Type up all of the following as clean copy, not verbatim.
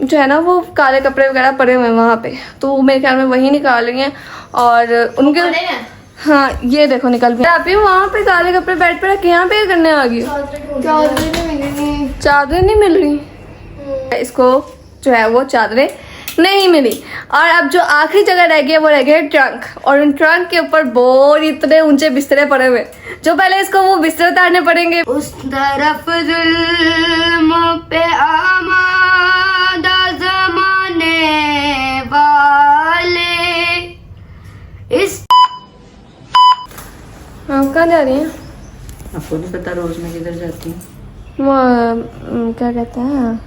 जो है ना वो काले कपड़े वगैरह पड़े हुए हैं वहाँ पे, तो वो मेरे ख्याल में वही निकाल रही हैं। और उनके हाँ ये देखो निकल भी आप वहाँ पे काले कपड़े बेड पे रखे, यहाँ पे करने आ गई। चादरें नहीं मिल रही इसको, जो है वो चादरें नहीं मिली। और अब जो आखिरी जगह रह गई है वो रह गया ट्रंक, और उन ट्रंक के ऊपर बहुत इतने ऊंचे बिस्तरे पड़े हुए, जो पहले इसको वो बिस्तर उतारने पड़ेंगे। उस तरफ जुल्म पे आमादा ज़माने वाले इस आप कहाँ जा रही हैं? आपको नहीं पता रोज मैं किधर जाती हूँ? वो क्या कहते हैं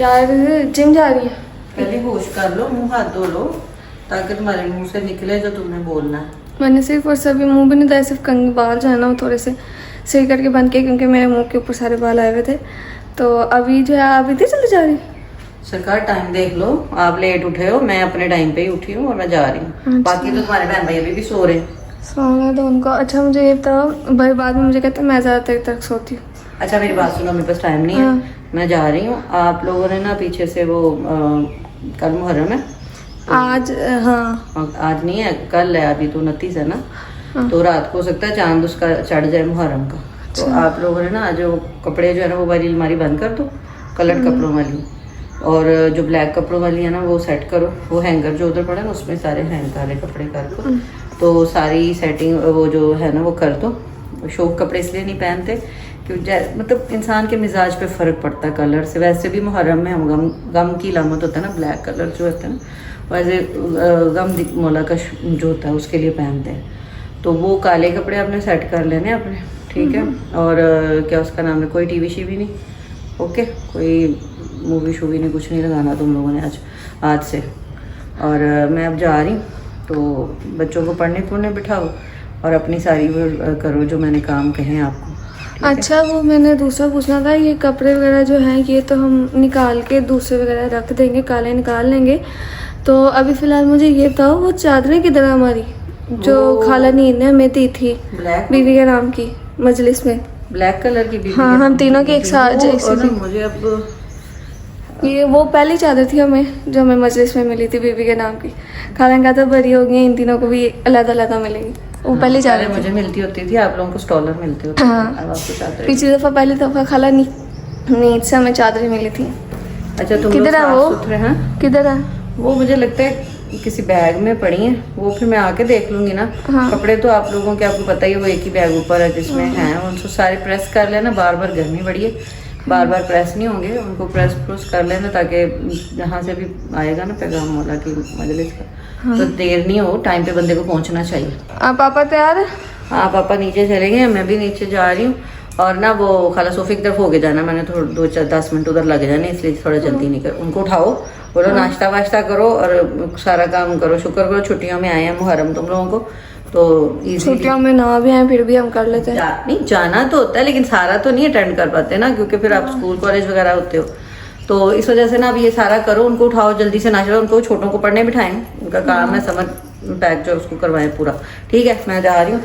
यार, जिम जा रही है। पहले होश कर लो, मुंह हाथ धो लो, ताकि तुम्हारे मुंह से निकले जो तुमने बोलना है। मैंने सिर्फ और सभी मुंह भी नहीं था, सिर्फ कंघी बाल जो है ना वो थोड़े से सही करके बंद किए, क्योंकि मेरे मुंह के ऊपर सारे बाल आए हुए थे। तो अभी जो है आप इधर चले जा रही? सरकार टाइम देख लो, आप लेट उठे हो, मैं अपने टाइम पे ही उठी हूँ और मैं जा रही हूँ। बाकी तो तुम्हारे बहन भाई अभी भी सो रहे हैं। सोना तो उनको। अच्छा मुझे ये बताओ भाई, बाद में मुझे कहते हैं मैं ज़्यादा देर तक सोती हूँ। अच्छा मेरी बात सुनो, मेरे पास टाइम नहीं है, मैं जा रही हूँ। आप लोगों ने ना पीछे से वो कल मुहर्रम है आज, हाँ आज नहीं है, कल है, अभी तो 29 है ना, तो रात को हो सकता है चांद उसका चढ़ जाए मुहर्रम का। तो आप लोगों ने ना जो कपड़े जो है ना वो वाली अलमारी बंद कर दो, कलर कपड़ों वाली, और जो ब्लैक कपड़ों वाली है ना वो सेट करो। वो हैंगर जो उधर पड़ा है ना उसमें सारे हैंग कपड़े कर दो, तो सारी सेटिंग वो जो है ना वो कर दो। शौक कपड़े इसलिए नहीं पहनते क्योंकि मतलब इंसान के मिजाज पे फ़र्क पड़ता है कलर से। वैसे भी मुहर्रम में हम गम की लामत होता है ना, ब्लैक कलर जो होता है ना, वैसे गम मौला का जो होता है उसके लिए पहनते हैं। तो वो काले कपड़े आपने सेट कर लेने अपने, ठीक है। और क्या उसका नाम है, कोई टीवी शीवी नहीं, ओके, कोई मूवी शूवी नहीं, कुछ नहीं लगाना तुम लोगों ने आज से। और मैं अब जा रही हूँ, तो बच्चों को पढ़ने बिठाओ और अपनी सारी वो करो जो मैंने काम कहे हैं आपको। अच्छा वो मैंने दूसरा पूछना था, ये कपड़े वगैरह जो हैं ये तो हम निकाल के दूसरे वगैरह रख देंगे, काले निकाल लेंगे। तो अभी फ़िलहाल मुझे ये बताओ वो चादरें किधर है हमारी, जो खाला नींद ने हमें दी थी बीवी के नाम की मजलिस में, ब्लैक कलर की? हाँ हम तीनों की एक साथ जैसी। मुझे अब ये वो पहली चादर थी हमें जो हमें मजलिस में मिली थी बीवी के नाम की। खाला कहा था बरी हो गई, इन तीनों को भी अलग मिलेगी। वो पहली चादर मुझे मिलती होती थी, आप लोगों को स्टॉलर मिलते होते। हाँ पिछली दफ़ा पहली दफ़ा खाला नींद से हमें चादरें मिली थी। अच्छा तुम किधर है वो? किधर है वो? मुझे लगता है किसी बैग में पड़ी है वो, फिर मैं आके देख लूंगी ना। हाँ। कपड़े तो आप लोगों के आपको पता ही है, वो एक ही बैग ऊपर है जिसमें हैं, उनको सारे प्रेस कर लेना। बार गर्मी बड़ी है, बार प्रेस नहीं होंगे, उनको प्रेस कर लेना, ताकि जहाँ से भी आएगा ना पैगाम मौला की मजलिस का, हाँ। तो देर नहीं हो, टाइम पे बंदे को पहुँचना चाहिए। पापा तैयार है? हाँ पापा नीचे चले गए, मैं भी नीचे जा रही हूँ। और ना वो खाला सोफी की तरफ होके जाना, मैंने थोड़ा 2-4-10 मिनट उधर लग जाने, इसलिए थोड़ा जल्दी नहीं कर। उनको उठाओ, बोलो नाश्ता वाश्ता करो और सारा काम करो। शुक्र करो छुट्टियों में आए हैं मुहर्रम तुम लोगों को, तो छुट्टियों में ना भी आए फिर भी हम कर लेते हैं। नहीं जाना तो होता है, लेकिन सारा तो नहीं अटेंड कर पाते ना, क्योंकि फिर आप स्कूल कॉलेज वगैरह होते हो, तो इस वजह से ना अब ये सारा करो। उनको उठाओ जल्दी से नाश्ता, उनको छोटों को पढ़ने बिठाएं, उनका काम है समर पैक जो उसको करवाएं पूरा, ठीक है। मैं जा रही हूँ।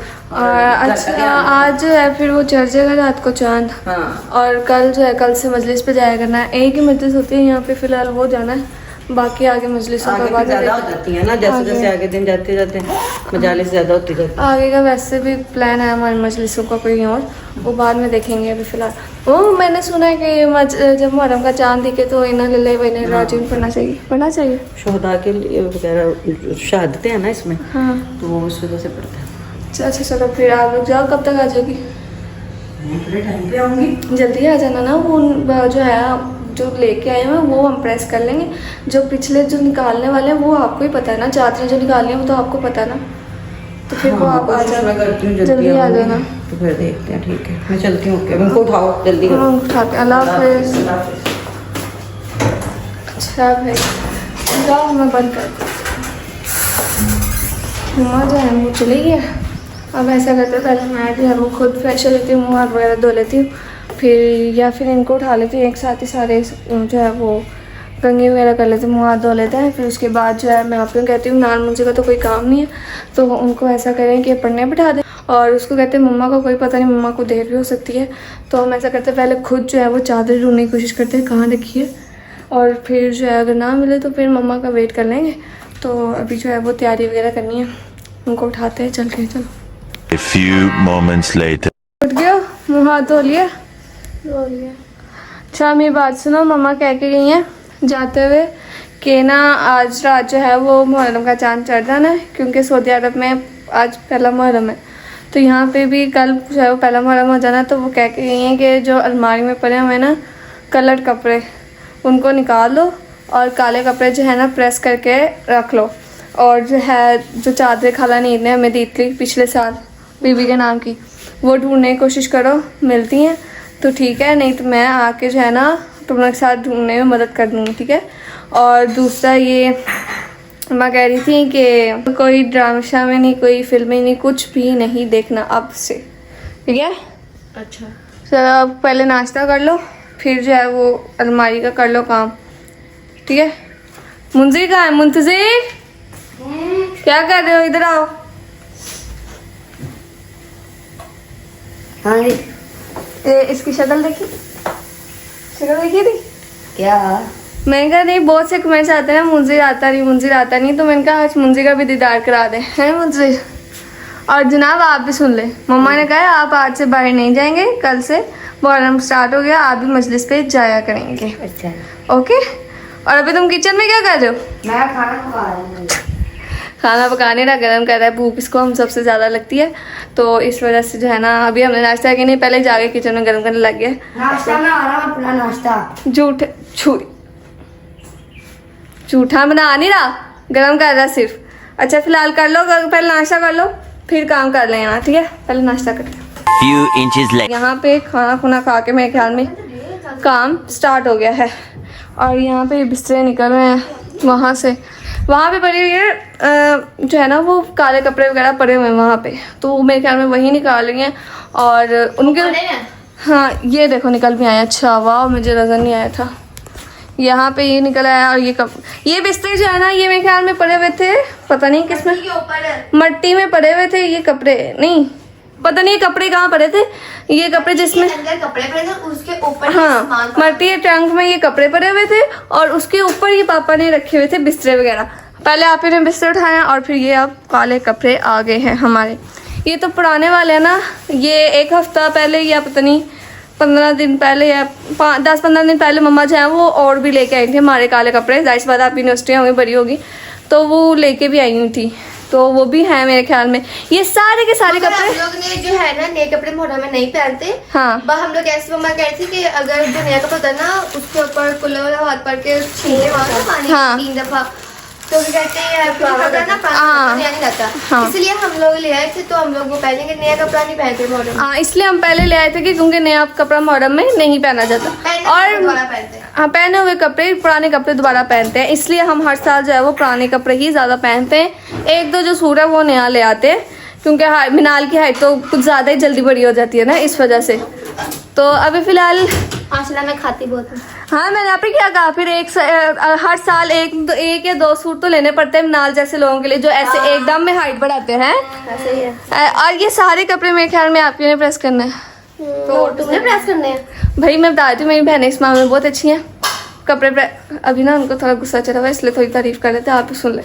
अच्छा आज है फिर वो चढ़ जाएगा रात को चांद, हाँ। और कल जो है कल से मजलिस पे जाया करना है। एक ही मजलिस होती है यहाँ पे फिलहाल, वो जाना है, बाकी आगे मजलिसों का बात ज्यादा हो जाती है ना, जैसे जैसे आगे दिन जाते जाते मजालिस ज्यादा होती जाती है। आगे का वैसे भी प्लान है हमारे मजलिसों का कोई और, वो बाद में देखेंगे। अभी फिलहाल वो मैंने सुना है कि जब मुहर्रम का चांद दिखे तो इन्ना लिल्लाहि व इन्ना इलैहि राजिऊन पढ़ना चाहिए शोहदा के लिए वगैरह शहादतें हैं ना इसमें, हाँ तो वो उस वजह से पढ़ते हैं। अच्छा चलो फिर आप लोग जाओ, कब तक आ जाएगी? थोड़े टाइम पे आऊँगी, जल्दी आ जाना ना। वो जो है जो लेके आए हैं वो हम प्रेस कर लेंगे, जो पिछले जो निकालने वाले हैं वो आपको ही पता है ना, चादरें जो निकालनी है वो तो आपको पता है ना, तो फिर वो आप आ जाना, जल्दी आ जाना। तो फिर देखते हैं, ठीक है मैं चलती हूँ। ओके उनको उठाओ जल्दी। हाँ उठाते, अल्लाह हाफ़िज़। अच्छा भाई जाओ, मैं बंद कर मम्मा जो है वो चली गया। अब ऐसा करते पहले मैं जो है वो खुद फ्रेश हो लेती हूँ, मुँह हाथ वगैरह धो लेती हूँ, फिर या फिर इनको उठा लेती हूँ एक साथ ही सारे, जो है वो कंघी वगैरह कर लेते हैं, मुँह हाथ धो लेते हैं। फिर उसके बाद जो है मैं आप लोग कहती हूँ नान मुझे का तो कोई काम नहीं है, तो उनको ऐसा करें कि पढ़ने बिठा दें। और उसको कहते हैं मम्मा का कोई पता नहीं, मम्मा को देर भी हो सकती है, तो हम ऐसा करते हैं पहले खुद जो है वो चादर ढूंढने की कोशिश करते हैं, कहाँ देखिए और फिर जो है अगर ना मिले तो फिर मम्मा का वेट कर लेंगे। तो अभी जो है वो तैयारी वगैरह करनी है, उनको उठाते हैं चल के। चलो A few moments later. उठ गया, मुँह हाथ धो लिया। अच्छा मेरी बात सुनो, मम्मा कह के गई हैं जाते हुए कि ना आज रात जो है वो मुहर्रम का चांद चढ़ जाना है, क्योंकि सऊदी अरब में आज पहला मुहर्रम है। तो यहाँ पे भी कल जो है वो पहला मुहर्रम हो जाना। तो वो कह के गई हैं कि जो अलमारी में पड़े हुए ना कलर्ड कपड़े उनको निकाल लो और काले कपड़े जो है ना प्रेस करके रख लो। और जो है जो चादरें खाला नींद ने हमें दी थी पिछले साल बीबी के नाम की, वो ढूंढने की कोशिश करो, मिलती हैं तो ठीक है, नहीं तो मैं आके जो है ना तुम लोग के साथ ढूंढने में मदद कर दूँगी, ठीक है। और दूसरा ये मैं कह रही थी कि कोई ड्रामा में नहीं, कोई फिल्में नहीं, कुछ भी नहीं देखना अब से, ठीक है। अच्छा चलो अब पहले नाश्ता कर लो, फिर जो है वो अलमारी का कर लो काम, ठीक है। मुंजीर कहाँ है? मुंतजिर क्या कर रहे हो? इधर आओ। हाँ जी इसकी शक्ल देखी, शक्ल देखी थी क्या? मैंने कहा नहीं, बहुत से कमेंट्स आते हैं मुंजीर आता नहीं, मुंजीर आता नहीं, तो मैंने कहा आज मुंजीर का भी दीदार करा दे, हैं मुंजीर। और जनाब आप भी सुन ले, मम्मा ने कहा आप आज से बाहर नहीं जाएंगे, कल से मुहर्रम स्टार्ट हो गया, आप भी मजलिस पे जाया करेंगे, अच्छा ओके। और अभी तुम किचन में क्या कर रहे हो? मैं खाना पका रहा हूँ। खाना पकाने ना गर्म कर रहा है, भूख इसको हम सबसे ज़्यादा लगती है, तो इस वजह से जो है ना अभी हमने नाश्ता किया नहीं, पहले जाके किचन में गर्म करने लग गया। नाश्ता में आ रहा हूँ, अपना नाश्ता। झूठा बना नहीं रहा, गर्म कर रहा सिर्फ। अच्छा फिलहाल कर लो, पहले नाश्ता कर लो फिर काम कर लेना, ठीक है। पहले नाश्ता कर लो। Few inches later. यहाँ पे खाना खुना खा के मेरे ख्याल में काम स्टार्ट हो गया है। और यहाँ पे बिस्तरे निकल रहे हैं वहाँ से, वहाँ पे पड़ी हुई है जो है ना वो काले कपड़े वगैरह पड़े हुए हैं वहाँ पे, तो मेरे ख्याल में वही निकाल रही हैं। और उनके हाँ ये देखो निकल भी आया। अच्छा वाह, मुझे नज़र नहीं आया था, यहाँ पे ये निकल आया। और ये बिस्तर जो है ना ये मेरे ख्याल में पड़े हुए थे, पता नहीं किसमें, मट्टी में पड़े हुए थे ये कपड़े, नहीं पता नहीं ये कपड़े कहाँ पड़े थे, ये कपड़े जिसमें अंदर कपड़े पड़े थे उसके ऊपर हाँ मट्टी के ट्रंक में ये कपड़े पड़े हुए थे, और उसके ऊपर ये पापा ने रखे हुए थे बिस्तरे वगैरह। पहले आप ही ने बिस्तर उठाया और फिर ये अब काले कपड़े आ गए हैं हमारे। ये तो पुराने वाले हैं ना, ये एक हफ्ता पहले या पता नहीं 15 दिन पहले या 10-15 दिन पहले मम्मा जो है वो और भी लेके आई थी हमारे काले कपड़े। जाहिर सी बात आप यूनिवर्सिटी होंगी बड़ी होगी, तो वो लेके भी आई हुई थी, तो वो भी है मेरे ख्याल में। ये सारे के सारे कपड़े हम लोग ने जो है ना नए कपड़े मुहर्रम में नहीं पहनते। हाँ हम लोग ऐसे मम्मा कह रही थी कि अगर जो नया कपड़ा था ना उसके ऊपर कुल्ला वाला हाथ पड़ के छीने वाला ना पानी हाँ। 3 दफा, तो वो कहते हैं पुराना ना हाँ। नया नहीं रहता। हाँ। इसलिए हम लोग ले आए थे, तो हम लोग वो पहनेंगे, नया कपड़ा नहीं पहनते मुहर्रम में। हाँ इसलिए हम पहले ले आए थे कि क्योंकि नया कपड़ा मुहर्रम में नहीं पहना जाता, और दोबारा पहनते हैं। हाँ पहने हुए कपड़े पुराने कपड़े दोबारा पहनते हैं, इसलिए हम हर साल जो है वो पुराने कपड़े ही ज़्यादा पहनते हैं। एक दो जो सूट है वो नया ले आते हैं, क्योंकि मिनाल की हाइट तो कुछ ज़्यादा ही जल्दी बड़ी हो जाती है ना, इस वजह से। तो अभी फ़िलहाल माशाल्लाह मैं खाती बहुत हूँ। हाँ मैंने आप ही क्या कहा, फिर हर साल एक या 2 सूट तो लेने पड़ते हैं मिनाल जैसे लोगों के लिए जो ऐसे एकदम में हाइट बढ़ाते हैं। ऐसे ही है। और ये सारे कपड़े मेरे ख्याल में आप ही ने प्रेस करना है। तो तुम्हें प्रेस करने हैं? भाई मैं बता रही हूँ, मेरी बहनें इस मामले में बहुत अच्छी हैं, कपड़े अभी ना उनको थोड़ा गुस्सा चढ़ा हुआ है इसलिए थोड़ी तारीफ कर लेते हैं, आप भी सुन ले।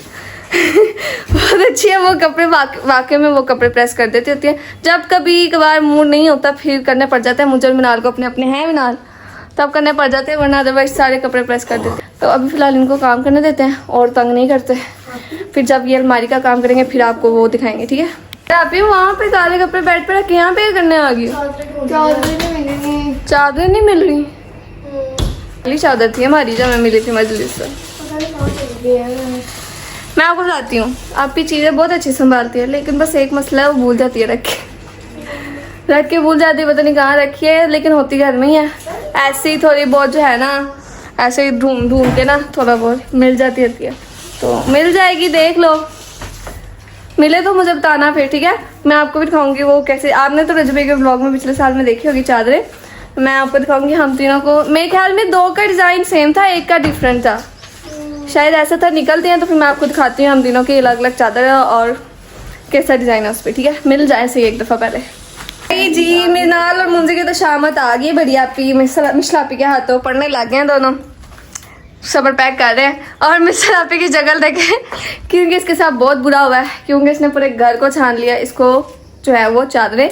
बहुत अच्छी है वो कपड़े, वाकई में वो कपड़े प्रेस कर देती होती है। जब कभी कभार मूड नहीं होता फिर करने पड़ जाता है, मुझे और मिनाल को अपने हैं मिनाल, तब करने पड़ जाते हैं, वरना अदरवाइज सारे कपड़े प्रेस कर देते हैं। तो अभी फ़िलहाल इनको काम करने देते हैं और तंग नहीं करते, फिर जब ये अलमारी का काम करेंगे फिर आपको वो दिखाएंगे, ठीक है। आप ही वहाँ पे काले कपड़े बेड पे रखे, यहाँ पे करने आ गई? चादरें नहीं मिल रही, पहली चादर थी हमारी जब मैं मिली थी मजलिस से। मैं आपको बताती हूँ, आपकी चीज़ें बहुत अच्छी संभालती है, लेकिन बस एक मसला है वो भूल जाती है रख के भूल जाती है, पता नहीं कहाँ रखी है, लेकिन होती घर में ही है। ऐसे ही थोड़ी बहुत जो है ना ऐसे ही ढूंढ के ना थोड़ा बहुत मिल जाती रहती है, तो मिल जाएगी, देख लो, मिले तो मुझे बताना फिर, ठीक है। मैं आपको भी दिखाऊंगी वो कैसे, आपने तो रजबे के ब्लॉग में पिछले साल में देखी होगी चादरें, मैं आपको दिखाऊंगी। हम तीनों को मेरे ख्याल में 2 का डिज़ाइन सेम था, 1 का डिफरेंट था, शायद ऐसा था। निकलते हैं तो फिर मैं आपको दिखाती हूँ हम तीनों की अलग अलग चादर है और कैसा डिज़ाइन है उस पर, ठीक है। मिल जाए सही एक दफ़ा पहले। जी मिनाल और मुंजी की तो शामत आ गई, बढ़िया आपी मिशलापी के हाथों पढ़ने लग गए हैं दोनों। सबर पैक कर रहे हैं और मिस्टर आपी की जगह देखे क्योंकि इसके साथ बहुत बुरा हुआ है, क्योंकि इसने पूरे घर को छान लिया, इसको जो है वो चादरें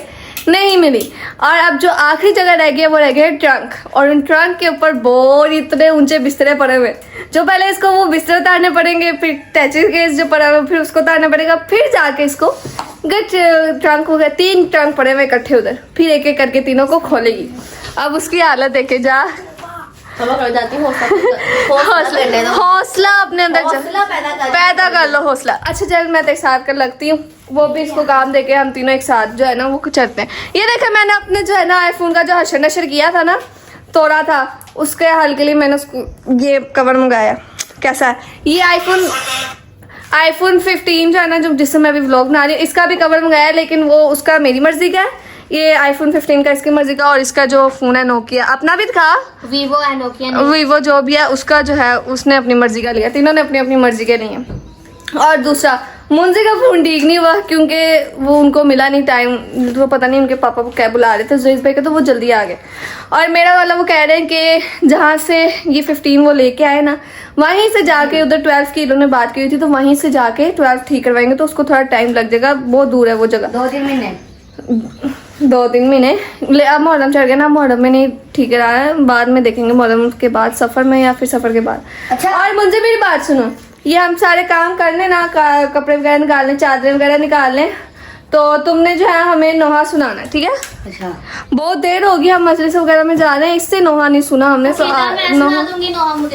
नहीं मिली। और अब जो आखिरी जगह रह गई है वो रह गया ट्रंक, और उन ट्रंक के ऊपर बहुत इतने ऊंचे बिस्तरे पड़े हुए, जो पहले इसको वो बिस्तर उतारने पड़ेंगे, फिर टैची केस जो पड़ा हुआ फिर उसको उतारना पड़ेगा, फिर जाके इसको ट्रंक हो गया, 3 ट्रंक पड़े हुए इकट्ठे उधर, फिर एक एक करके तीनों को खोलेगी। अब उसकी हालत देखे जा, हौसला अपने अंदर पैदा कर लो, हौसला। अच्छा चल मैं एक साथ कर लगती हूँ, वो भी इसको काम देके हम तीनों एक साथ जो है ना वो चलते हैं। ये देखा मैंने अपने जो है ना आईफोन का जो हशर नशर किया था ना, तोड़ा था, उसके हल के लिए मैंने उसको ये कवर मंगाया। कैसा है ये आईफोन 15 जो है ना, जो जिससे मैं अभी व्लॉग बना रही हूँ, इसका भी कवर मंगाया, लेकिन वो उसका मेरी मर्जी का है, ये आईफोन 15 का इसकी मर्जी का। और इसका जो फोन है नोकिया, अपना भी था वीवो है, नोकिया वीवो जो भी है उसका जो है उसने अपनी मर्जी का लिया, तीनों ने अपनी अपनी मर्जी के लिए। और दूसरा मुंजी का फोन ठीक नहीं हुआ क्योंकि वो उनको मिला नहीं टाइम, तो पता नहीं उनके पापा को क्या बुला रहे थे जुइस भाई के, तो वो जल्दी आ गए। और मेरा वाला वो कह रहे हैं कि जहाँ से ये 15 वो लेके आए ना, वहीं से जाके उधर 12 की इन्होंने बात की हुई थी, तो वहीं से जाके 12 ठीक करवाएंगे, तो उसको थोड़ा टाइम लग जाएगा, बहुत दूर है वो जगह। 2-3 महीने 2-3 महीने। अब मुहर्रम चढ़ गया ना, मुहर्रम में नहीं ठीक है रहा है, बाद में देखेंगे मुहर्रम के बाद, सफर में या फिर सफर के बाद। अच्छा और मुझे मेरी बात सुनो, ये हम सारे काम कर लें ना, कपड़े वगैरह निकाल लें, चादरें वगैरह निकाल लें, तो तुमने जो है हमें नोहा सुनाना है, ठीक है? अच्छा बहुत देर होगी, हम मजलिस वगैरह में जा रहे हैं, इससे नोहा नहीं सुना हमने। तो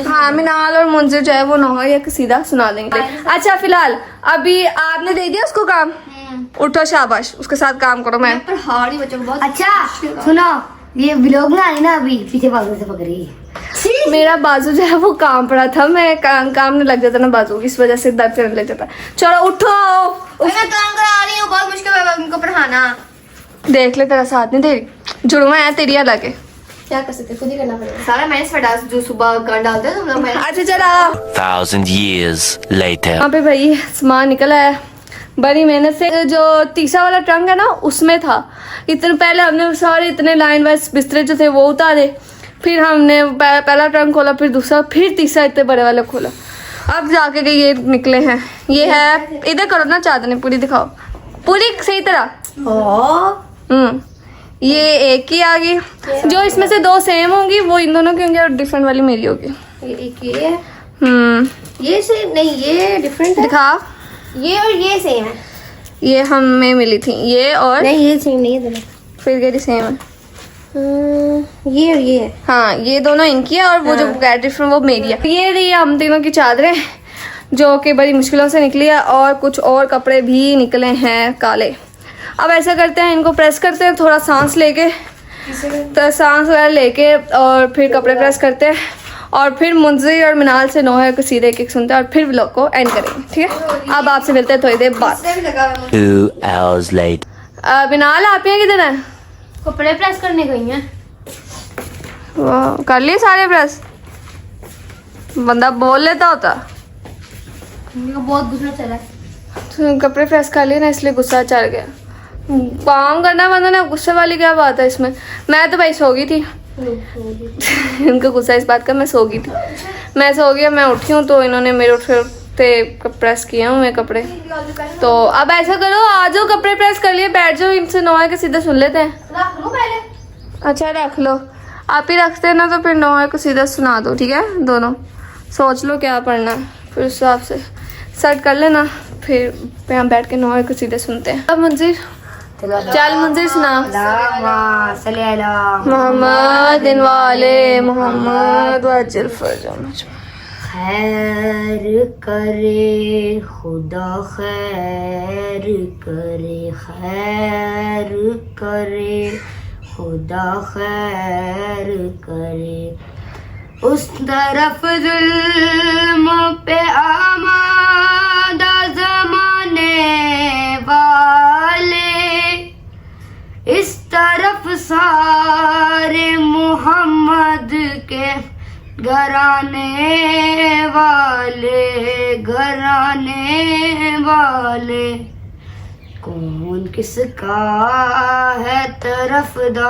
हाँ मिनाल और मुंजिर जो है वो नोहा या सीधा सुना देंगे। अच्छा फिलहाल अभी आपने दे दिया उसको काम, उठो शाबाश, उसके साथ काम करो। मैं पहाड़ी बच्चों को बहुत अच्छा सुनो, ये व्लॉग ना आई ना अभी पीछे बाजू से पकड़ी, मेरा बाजू जो है वो काम पड़ा था, मैं काम नहीं लग जाता ना बाजू, इस वजह से दर्द करने लग जाता। चलो उठो, मैं काम करा रही हूँ, बहुत मुश्किल है उनको पढ़ाना। देख ले तेरा साथ नहीं दे रही, जुड़वा है तेरी अलग है, क्या कर सकते, खुद ही करना पड़ेगा सारा। मैंने फटा जो सुबह कर डालते हैं तुम लोग। अच्छा चला 1,000 years later. वहाँ पे भाई सामान निकला है बड़ी मेहनत से। जो तीसरा वाला ट्रंक है ना उसमें था, इतने पहले हमने सारे इतने लाइन वाइज बिस्तरे जो थे वो उतारे, फिर हमने पहला ट्रंक खोला, फिर दूसरा, फिर तीसरा इतने बड़े वाला खोला, अब जाके के ये निकले हैं। ये है, इधर करो ना चादर पूरी दिखाओ, पूरी सही तरह। ये एक ही आ गई, जो इसमें से 2 सेम होंगी वो इन दोनों की होंगी, और डिफरेंट वाली मेरी होगी। एक ये है, ये सेम नहीं, ये डिफरेंट है। दिखा, ये और ये सेम है, ये हमें मिली थी, ये और नहीं ये सेम नहीं है दोनों, फिर कह सेम है। ये और ये है। हाँ ये दोनों इनकी है, और वो जो डिफरेंट वो मेरी है। ये रही हम तीनों की चादरें जो कि बड़ी मुश्किलों से निकली है, और कुछ और कपड़े भी निकले हैं काले। अब ऐसा करते हैं, इनको प्रेस करते हैं थोड़ा सांस लेके, तो सांस वगैरह लेके और फिर कपड़े प्रेस करते हैं, और फिर मुंजी और मिनाल से नोहे को सीधे एक सुनते हैं, और फिर व्लॉग को एंड करेंगे, ठीक है? अब आपसे मिलते हैं थोड़ी देर बाद। 2 hours later. मिनाल आप यहाँ किधर हैं? कपड़े प्रेस करने गई हैं। वाह, कर लिए सारे प्रेस? बंदा बोल लेता होता। बहुत गुस्सा चला है। तो कपड़े प्रेस कर लिए ना, इसलिए गुस्सा चढ़ गया। काम करना बंदा ने, गुस्से वाली क्या बात है इसमें? मैं तो भाई सो गई थी इनको गुस्सा इस बात का, मैं सो गई थी, मैं सो गया, मैं उठी हूँ, तो इन्होंने मेरे उठते प्रेस किए हूँ मैं कपड़े। तो अब ऐसा करो, आ जाओ कपड़े प्रेस कर लिए, बैठ जाओ, इनसे नोहा के सीधे सुन लेते हैं। रख लो पहले। अच्छा रख लो, आप ही रखते हैं ना, तो फिर नोहा को सीधा सुना दो, ठीक है? दोनों सोच लो क्या पढ़ना है, फिर उस हिसाब से सेट कर लेना, फिर हम बैठ के नोहा को सीधे सुनते हैं। अब मंजिर चल, मुंजिर सुना। मोहम्मद वाले मोहम्मद वजल फरज। खैर करे खुदा, खैर करे, खैर करे खुदा, खैर करे। उस तरफ जुल्म पे आमादा ज़माने वाले, इस तरफ सारे मोहम्मद के घराने वाले, घराने वाले। कौन किसका है तरफदार,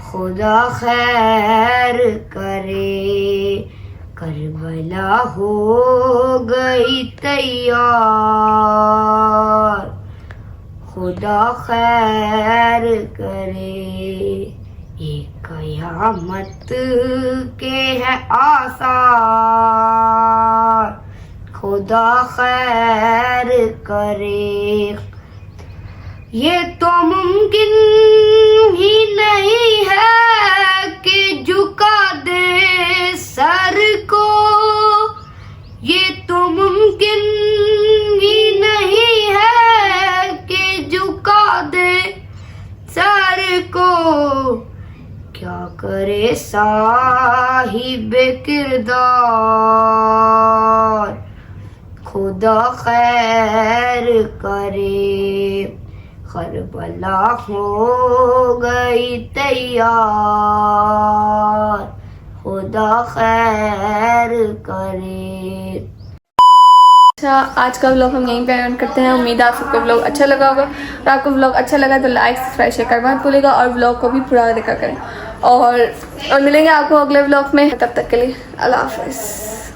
खुदा खैर करे, करबला हो गई तैयार, खुदा खैर करे, ये कयामत के है आसार, खुदा खैर करे। ये तो मुमकिन ही नहीं है कि झुका दे सर को, ये तो मुमकिन ही नहीं है कि झुका दे सर को, क्या करे साहिबे किरदार, खुदा खैर करे, करबला हो गई तैयार, खुदा खैर करे। अच्छा, आज का व्लॉग हम यहीं पे एंड करते हैं। उम्मीद है आप सबको व्लॉग अच्छा लगा होगा। और आपको व्लॉग अच्छा लगा तो लाइक सब्सक्राइब शेयर करना मत भूलिएगा और व्लॉग को भी पूरा देखा करें। और मिलेंगे आपको अगले व्लॉग में, तब तक के लिए अल्लाह हाफिज़।